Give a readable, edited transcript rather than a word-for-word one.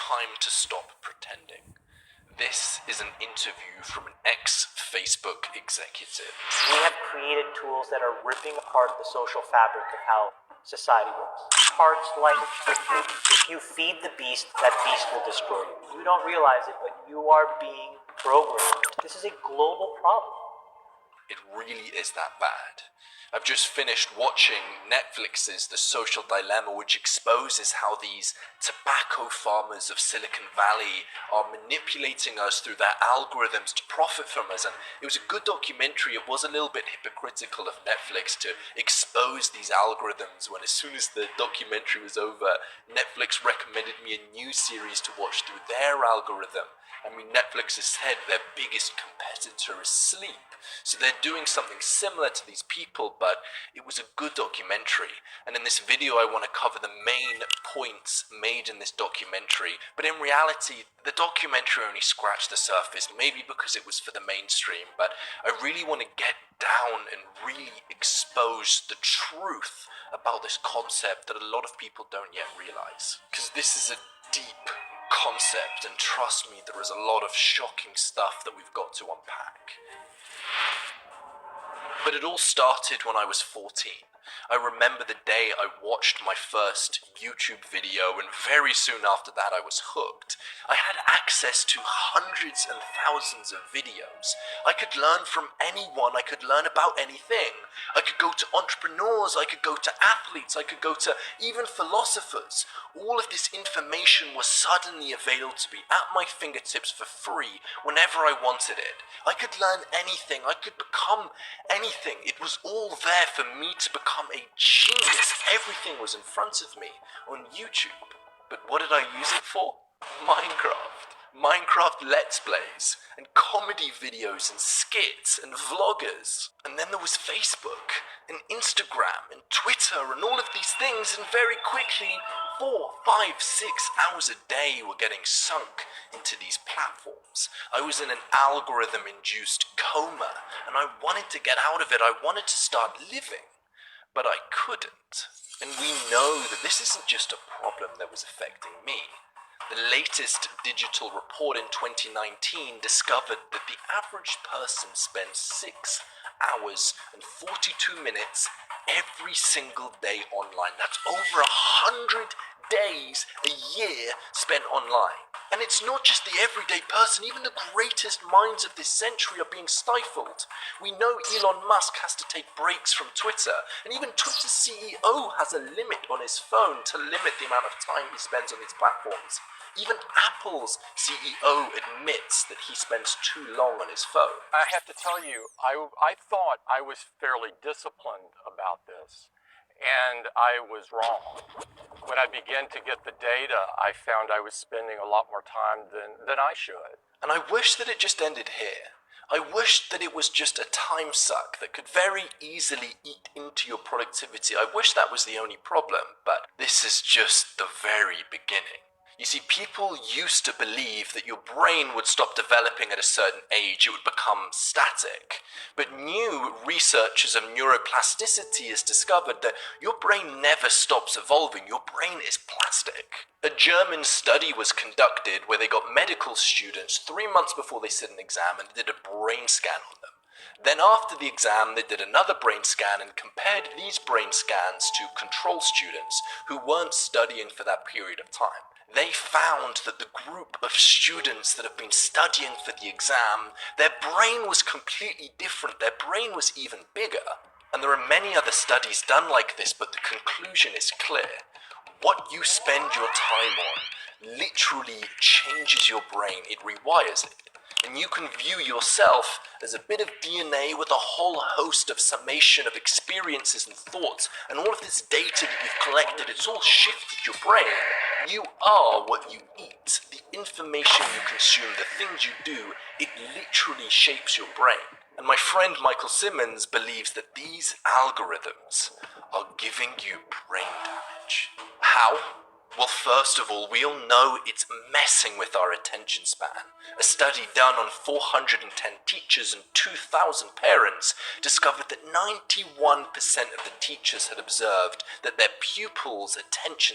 time to stop pretending. This is an interview from an ex-Facebook executive. We have created tools that are ripping apart the social fabric of how society works. Parts like if you feed the beast, that beast will destroy you. You don't realize it, but you are being programmed. This is a global problem. It really is that bad. I've just finished watching Netflix's The Social Dilemma, which exposes how these tobacco farmers of Silicon Valley are manipulating us through their algorithms to profit from us. And it was a good documentary. It was a little bit hypocritical of Netflix to expose these algorithms when, as soon as the documentary was over, Netflix recommended me a new series to watch through their algorithm. I mean, Netflix has said their biggest competitor is sleep. So they're doing something similar to these people, but it was a good documentary. And in this video, I want to cover the main points made in this documentary. But in reality, the documentary only scratched the surface, maybe because it was for the mainstream. But I really want to get down and really expose the truth about this concept that a lot of people don't yet realize. Because this is a deep concept, and trust me, there is a lot of shocking stuff that we've got to unpack. But it all started when I was 14. I remember the day I watched my first YouTube video, and very soon after that I was hooked. I had access to hundreds and thousands of videos. I could learn from anyone, I could learn about anything. I could go to entrepreneurs, I could go to athletes, I could go to even philosophers. All of this information was suddenly available to me at my fingertips for free whenever I wanted it. I could learn anything, I could become anything. It was all there for me to become a genius. Everything was in front of me on YouTube. But what did I use it for? Minecraft Let's Plays, and comedy videos and skits and vloggers. And then there was Facebook and Instagram and Twitter and all of these things, and very quickly 4, 5, 6 hours a day were getting sunk into these platforms. I was in an algorithm-induced coma, and I wanted to get out of it. I wanted to start living, but I couldn't. And we know that this isn't just a problem that was affecting me. The latest digital report in 2019 discovered that the average person spends 6 hours and 42 minutes every single day online. That's over 100 days a year spent online. And it's not just the everyday person, even the greatest minds of this century are being stifled. We know Elon Musk has to take breaks from Twitter, and even Twitter's CEO has a limit on his phone to limit the amount of time he spends on these platforms. Even Apple's CEO admits that he spends too long on his phone. I have to tell you, I thought I was fairly disciplined about this, and I was wrong. When I began to get the data, I found I was spending a lot more time than I should. And I wish that it just ended here. I wish that it was just a time suck that could very easily eat into your productivity. I wish that was the only problem, but this is just the very beginning. You see, people used to believe that your brain would stop developing at a certain age, it would become static. But new researchers of neuroplasticity has discovered that your brain never stops evolving, your brain is plastic. A German study was conducted where they got medical students 3 months before they sit an exam and did a brain scan on them. Then after the exam, they did another brain scan and compared these brain scans to control students who weren't studying for that period of time. They found that the group of students that have been studying for the exam, their brain was completely different. Their brain was even bigger. And there are many other studies done like this, but the conclusion is clear. What you spend your time on literally changes your brain. It rewires it. And you can view yourself as a bit of DNA with a whole host of summation of experiences and thoughts, and all of this data that you've collected, it's all shifted your brain. You are what you eat. The information you consume, the things you do, it literally shapes your brain. And my friend Michael Simmons believes that these algorithms are giving you brain damage. How? Well, first of all, we all know it's messing with our attention span. A study done on 410 teachers and 2,000 parents discovered that 91% of the teachers had observed that their pupils' attention